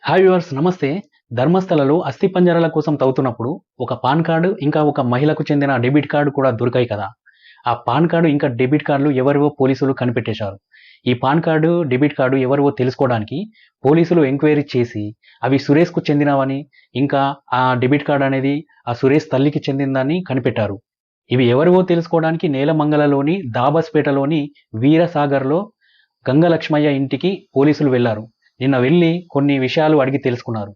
Hi viewers నమస్తే. ధర్మస్థలలో అస్థిపంజరాల కోసం తవ్వుతున్నప్పుడు ఒక పాన్ కార్డు, ఇంకా ఒక మహిళకు చెందిన డెబిట్ కార్డు కూడా దొరికాయి కదా! ఆ పాన్ కార్డు, ఇంకా డెబిట్ కార్డులు ఎవరివో పోలీసులు కనిపెట్టేశారు. ఈ పాన్ కార్డు, డెబిట్ కార్డు ఎవరివో తెలుసుకోవడానికి పోలీసులు ఎంక్వైరీ చేసి, అవి సురేష్‌కు చెందినవని, ఇంకా ఆ డెబిట్ కార్డ్ అనేది ఆ సురేష్ తల్లికి చెందిందని కనిపెట్టారు. ఇవి ఎవరివో తెలుసుకోవడానికి నేలమంగలలోని దాబస్‌పేటలోని వీరసాగర్‌లో గంగలక్ష్మయ్య ఇంటికి పోలీసులు వెళ్లారు. నిన్న వెళ్లి కొన్ని విషయాలు అడిగి తెలుసుకున్నారు.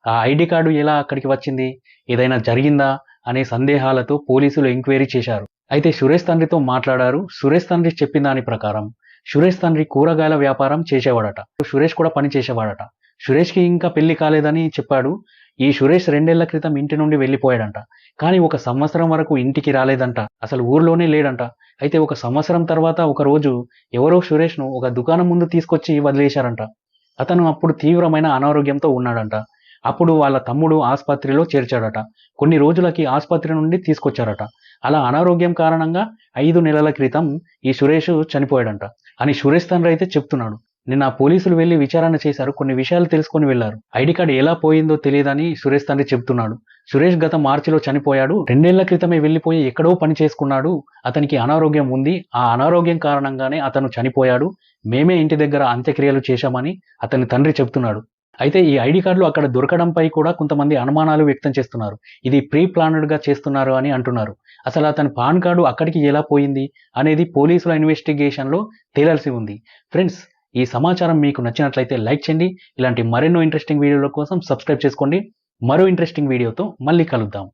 ఆ ఐడీ కార్డు ఎలా అక్కడికి వచ్చింది? ఏదైనా జరిగిందా? అనే సందేహాలతో పోలీసులు ఎంక్వైరీ చేశారు. అయితే సురేష్ తండ్రితో మాట్లాడారు. సురేష్ తండ్రి చెప్పిన దాని ప్రకారం సురేష్ తండ్రి కూరగాయల వ్యాపారం చేసేవాడట. సురేష్ కూడా పని చేసేవాడట. సురేష్‌కి ఇంకా పెళ్లి కాలేదని చెప్పాడు. ఈ సురేష్ 2 ఏళ్ల క్రితం ఇంటి నుండి వెళ్లిపోయాడంట. కానీ 1 సంవత్సరం వరకు ఇంటికి రాలేదంట. అసలు ఊర్లోనే లేడంట. అయితే 1 సంవత్సరం తర్వాత ఒకరోజు ఎవరో సురేష్‌ను ఒక దుకాణం ముందు తీసుకొచ్చి వదిలేశారంట. అతను అప్పుడు తీవ్రమైన అనారోగ్యంతో ఉన్నాడంట. అప్పుడు వాళ్ళ తమ్ముడు ఆస్పత్రిలో చేర్చాడట. కొన్ని రోజులకి ఆస్పత్రి నుండి తీసుకొచ్చారట. అలా అనారోగ్యం కారణంగా 5 నెలల క్రితం ఈ సురేష్ చనిపోయాడంట అని సురేష్ తండ్రి అయితే చెప్తున్నాడు. నిన్న పోలీసులు వెళ్లి విచారణ చేశారు. కొన్ని విషయాలు తెలుసుకొని వెళ్లారు. ఐడీ కార్డ్ ఎలా పోయిందో తెలియదని సురేష్ తండ్రి చెప్తున్నాడు. సురేష్ గత మార్చిలో చనిపోయాడు. 2 ఏళ్ల క్రితమే వెళ్లిపోయి ఎక్కడో పని చేసుకున్నాడు. అతనికి అనారోగ్యం ఉంది. ఆ అనారోగ్యం కారణంగానే అతను చనిపోయాడు. మేమే ఇంటి దగ్గర అంత్యక్రియలు చేశామని అతని తండ్రి చెప్తున్నాడు. అయితే ఈ ఐడీ కార్డులు అక్కడ దొరకడంపై కూడా కొంతమంది అనుమానాలు వ్యక్తం చేస్తున్నారు. ఇది ప్రీ ప్లాన్డ్‌గా చేస్తున్నారు అని అంటున్నారు. అసలు అతని పాన్ కార్డు అక్కడికి ఎలా పోయింది అనేది పోలీసుల ఇన్వెస్టిగేషన్‌లో తేలాల్సి ఉంది. ఫ్రెండ్స్, ఈ సమాచారం మీకు నచ్చినట్లయితే లైక్ చేయండి. ఇలాంటి మరెన్నో ఇంట్రెస్టింగ్ వీడియోల కోసం సబ్స్క్రైబ్ చేసుకోండి. మరో ఇంట్రెస్టింగ్ వీడియోతో మళ్ళీ కలుద్దాం.